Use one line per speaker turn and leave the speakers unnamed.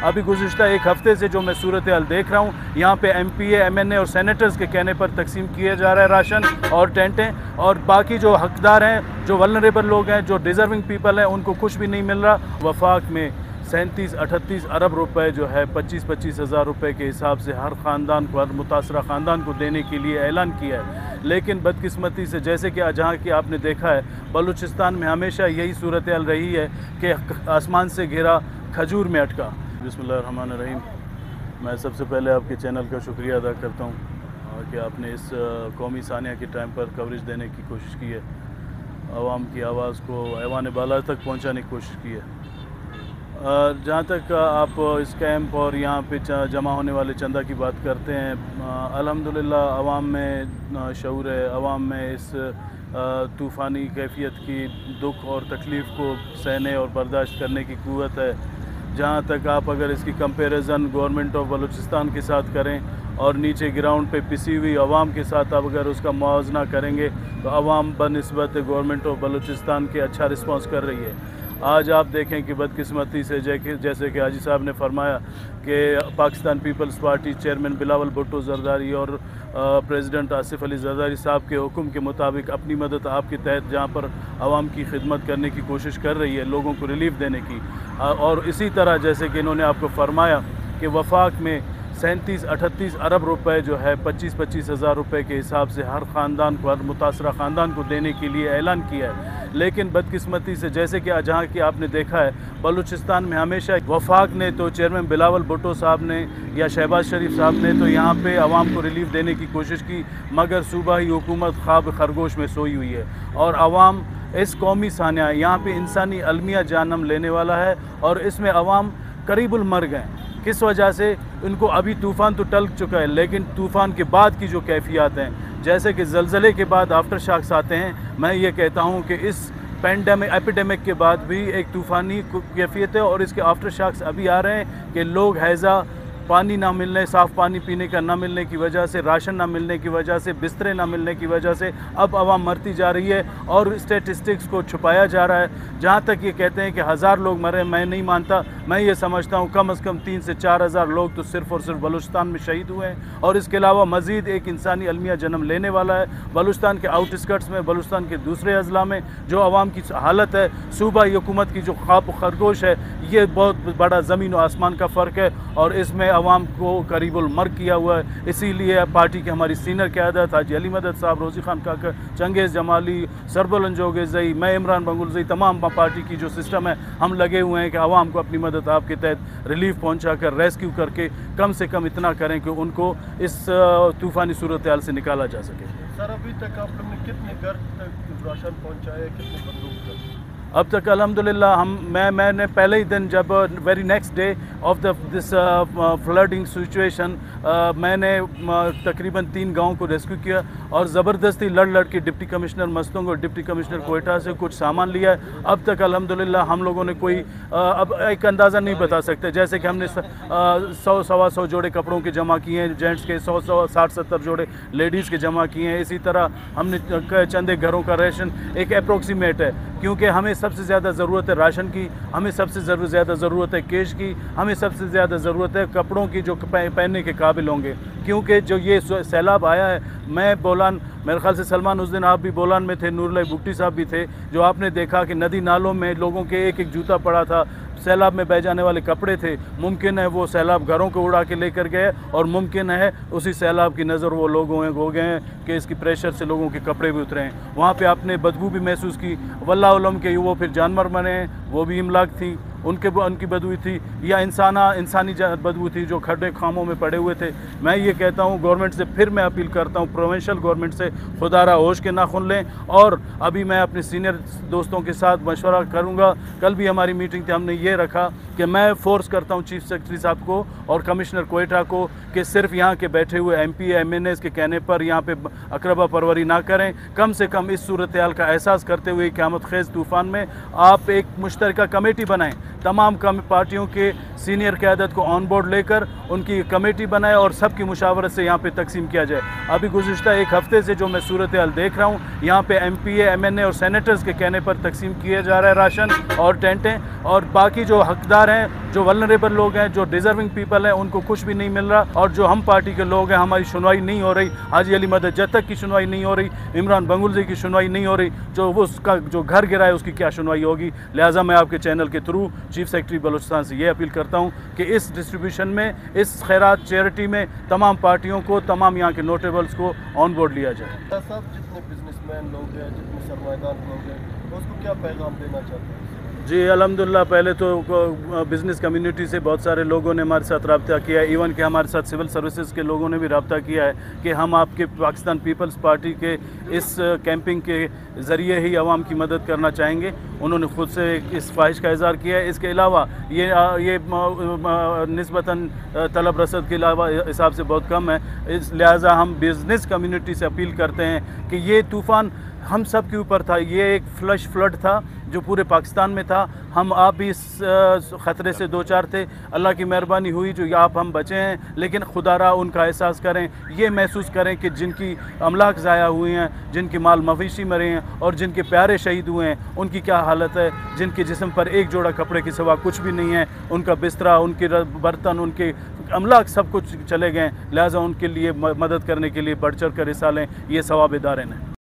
अभी गुज़िश्ता एक हफ़्ते से जो मैं सूरत हाल देख रहा हूँ, यहाँ पे MPA, MNA और सेनेटर्स के कहने पर तकसीम किया जा रहा है राशन और टेंटें, और बाकी जो हकदार हैं, जो वल्नरेबल लोग हैं, जो डिज़र्विंग पीपल हैं, उनको कुछ भी नहीं मिल रहा। वफाक में 37-38 अरब रुपए जो है 25-25 हज़ार रुपये के हिसाब से हर ख़ानदान को, हर मुतासरा ख़ानदान को देने के लिए ऐलान किया है। लेकिन बदकिस्मती से, जैसे कि जहाँ की आपने देखा है, बलूचिस्तान में हमेशा यही सूरत हाल रही है कि आसमान से घिरा खजूर में अटका। बिस्मिल्लाहिर्रहमानिर्रहीम। मैं सबसे पहले आपके चैनल का शुक्रिया अदा करता हूँ कि आपने इस कौमी सानिया के टाइम पर कवरेज देने की कोशिश की है, आवाम की आवाज़ को ऐवान बाला तक पहुँचाने की कोशिश की है। जहाँ तक आप इस कैंप और यहाँ पे जमा होने वाले चंदा की बात करते हैं, अल्हम्दुलिल्लाह आवाम में शऊर है, आवाम में इस तूफ़ानी कैफियत की दुख और तकलीफ़ को सहने और बर्दाश्त करने की क़ुव्वत है। जहाँ तक आप अगर इसकी कंपैरिजन गवर्नमेंट ऑफ बलूचिस्तान के साथ करें और नीचे ग्राउंड पे पिसी हुई आवाम के साथ आप अगर उसका मुआवजना करेंगे, तो आवाम बनिस्बत गवर्नमेंट ऑफ बलूचिस्तान के अच्छा रिस्पॉन्स कर रही है। आज आप देखें कि बदकिस्मती से जैसे कि हाजी साहब ने फरमाया कि Pakistan People's Party chairman Bilawal Bhutto Zardari और प्रेसिडेंट आसिफ अली ज़रदारी साहब के हुक्म के मुताबिक अपनी मदद आपके तहत जहाँ पर आवाम की खिदमत करने की कोशिश कर रही है, लोगों को रिलीफ देने की। और इसी तरह जैसे कि इन्होंने आपको फरमाया कि वफाक में 37-38 अरब रुपए जो है 25-25 हज़ार रुपये के हिसाब से हर ख़ानदान को, हर मुतासरा ख़ानदान को देने के लिए ऐलान किया है। लेकिन बदकिस्मती से, जैसे कि जहाँ की आपने देखा है, बलूचिस्तान में हमेशा वफाक ने तो चेयरमैन बिलावल भुट्टो साहब ने या शहबाज शरीफ साहब ने तो यहाँ पे आवाम को रिलीफ देने की कोशिश की, मगर सूबाई हुकूमत ख्वाब खरगोश में सोई हुई है। और आवाम इस कौमी सानिया, यहाँ पे इंसानी अलमिया जानम लेने वाला है और इसमें आवाम करीबुल मर गए। किस वजह से? इनको अभी तूफ़ान तो टल चुका है, लेकिन तूफ़ान के बाद की जो कैफियत हैं, जैसे कि ज़लज़ले के बाद आफ्टर शॉक्स आते हैं, मैं ये कहता हूँ कि इस एपिडेमिक के बाद भी एक तूफ़ानी कैफियत है और इसके आफ्टर शॉक्स अभी आ रहे हैं कि लोग हैज़ा, पानी ना मिलने, साफ़ पानी पीने का ना मिलने की वजह से, राशन ना मिलने की वजह से, बिस्तरे ना मिलने की वजह से अब आवाम मरती जा रही है और स्टेटिस्टिक्स को छुपाया जा रहा है। जहाँ तक ये कहते हैं कि 1000 लोग मरे, मैं नहीं मानता। मैं ये समझता हूँ कम से कम 3 से 4 हज़ार लोग तो सिर्फ़ और सिर्फ बलूचिस्तान में शहीद हुए हैं और इसके अलावा मज़ीद एक इंसानी अलमिया जन्म लेने वाला है। बलूचिस्तान के आउटस्कर्ट्स में, बलूचिस्तान के दूसरे अजला में जो आवाम की हालत है, सूबाई हुकूमत की जो ख्वाब खरगोश है, ये बहुत बड़ा ज़मीन और आसमान का फ़र्क है और इसमें आवाम को करीबुल मर्ग किया हुआ है। इसीलिए पार्टी की हमारी सीनियर क़यादत हाजी अली मदद साहब, रोज़ी खान काकर, चंगेज़ जमाली, सरबुल जोगेज़ई, मैं इमरान बंगुलज़ई, तमाम पार्टी की जो सिस्टम है, हम लगे हुए हैं कि आवाम को अपनी मदद आपके तहत रिलीफ पहुँचा कर, रेस्क्यू करके कम से कम इतना करें कि उनको इस तूफ़ानी सूरत हाल से निकाला जा सके।
सर, अभी तक आप लोगों ने कितने घर तक राशन पहुँचाया, कितने बंदों तक?
अब तक अल्हम्दुलिल्लाह मैंने पहले ही दिन, जब very next day of this flooding situation, मैंने तकरीबन 3 गाँव को रेस्क्यू किया और ज़बरदस्ती लड़ के डिप्टी कमिश्नर मस्तंग और डिप्टी कमिश्नर कोयटा से कुछ सामान लिया है। अब तक अल्हम्दुलिल्लाह हम लोगों ने कोई अब एक अंदाज़ा नहीं बता सकते, जैसे कि हमने 100-125 जोड़े कपड़ों के जमा किए हैं, जेंट्स के 100-60-70 जोड़े लेडीज़ के जमा किए हैं। इसी तरह हमने चंदे घरों का राशन एक अप्रोक्सीमेट है, क्योंकि हमें सबसे ज़्यादा ज़रूरत है राशन की, हमें सबसे ज़्यादा ज़रूरत है कैश की, हमें सबसे ज़्यादा ज़रूरत है कपड़ों की जो पहनने के काबिल होंगे। क्योंकि जो ये सैलाब आया है, मैं बोलान, मेरे ख्याल से सलमान उस दिन आप भी बोलान में थे, नूरुल्लाह बुगटी साहब भी थे, जो आपने देखा कि नदी नालों में लोगों के एक जूता पड़ा था, सैलाब में बह जाने वाले कपड़े थे। मुमकिन है वो सैलाब घरों को उड़ा के लेकर गए और मुमकिन है उसी सैलाब की नज़र वो लोग हो गए हैं कि इसकी प्रेशर से लोगों के कपड़े भी उतरे हैं। वहाँ पे आपने बदबू भी महसूस की, वल्लाह उलम के वो फिर जानवर बने, वो भी इमलाक थी, उनकी बदबू थी या इंसानी बदबू थी जो खड्डे खामों में पड़े हुए थे। मैं ये कहता हूँ गवर्नमेंट से, फिर मैं अपील करता हूँ प्रोविंशियल गवर्नमेंट से, खुदारा होश के नाखुन लें। और अभी मैं अपने सीनियर दोस्तों के साथ मशवरा करूँगा, कल भी हमारी मीटिंग थी, हमने ये रखा कि मैं फोर्स करता हूँ चीफ सेक्रेटरी साहब को और कमिश्नर कोयटा को कि सिर्फ यहाँ के बैठे हुए MPA MNAs के कहने पर यहाँ पे अकरबा परवरी ना करें। कम से कम इस सूरत हाल का एहसास करते हुए क़यामत खेज़ तूफ़ान में आप एक मुश्तरका कमेटी बनाएं तमाम पार्टियों के सीनियर क़यादत को ऑन बोर्ड लेकर उनकी कमेटी बनाए और सबकी मुशावरत से यहाँ पे तकसीम किया जाए। अभी गुज़िश्ता एक हफ़्ते से जो मैं सूरत हाल देख रहा हूँ, यहाँ पे MPA, MNA और सेनेटर्स के कहने पर तकसीम किया जा रहा है राशन और टेंटें, और बाकी जो हकदार हैं, जो वल्नरेबल लोग हैं, जो डिज़र्विंग पीपल हैं, उनको कुछ भी नहीं मिल रहा। और जो हम पार्टी के लोग हैं, हमारी सुनवाई नहीं हो रही। हाजी अली मदद जतक की सुनवाई नहीं हो रही, इमरान बंगुल्ज़ई की सुनवाई नहीं हो रही, जो उसका जो घर गिरा है उसकी क्या सुनवाई होगी। लिहाजा मैं आपके चैनल के थ्रू चीफ सेक्रेटरी बलूचिस्तान से ये अपील करता हूँ कि इस डिस्ट्रीब्यूशन में, इस खैरात चैरिटी में तमाम पार्टियों को, तमाम यहाँ के नोटेबल्स को ऑन बोर्ड लिया जाए।
साहब, जितने बिजनेसमैन लोग हैं, जितने सरमाएदार लोग हैं, उसको क्या पैगाम देना चाहते हैं?
जी अल्हम्दुलिल्लाह, पहले तो बिज़नेस कम्युनिटी से बहुत सारे लोगों ने हमारे साथ रब्ता किया है। इवन कि हमारे साथ सिविल सर्विसेज के लोगों ने भी रब्ता किया है कि हम आपके पाकिस्तान पीपल्स पार्टी के इस कैंपिंग के ज़रिए ही आवाम की मदद करना चाहेंगे। उन्होंने ख़ुद से इस ख्वाहिश का इज़हार किया है। इसके अलावा ये निस्बतन तलब रसद के अलावा हिसाब से बहुत कम है। इस लिहाजा हम बिज़नेस कम्युनिटी से अपील करते हैं कि ये तूफ़ान हम सब के ऊपर था। ये एक फ्लश फ्लड था जो पूरे पाकिस्तान में था। हम आप भी इस ख़तरे से दो चार थे। अल्लाह की मेहरबानी हुई जो आप हम बचे हैं, लेकिन खुदारा उनका एहसास करें, ये महसूस करें कि जिनकी अमलाक ज़ाया हुई हैं, जिनके माल मवेशी मरे हैं और जिनके प्यारे शहीद हुए हैं, उनकी क्या हालत है। जिनके जिस्म पर एक जोड़ा कपड़े के सिवा कुछ भी नहीं है, उनका बिस्तरा, उनके बर्तन, उनके अमलाक सब कुछ चले गए। लिहाजा उनके लिए मदद करने के लिए बढ़ चढ़ कर हिस्सा लें। ये सवाब दारें हैं।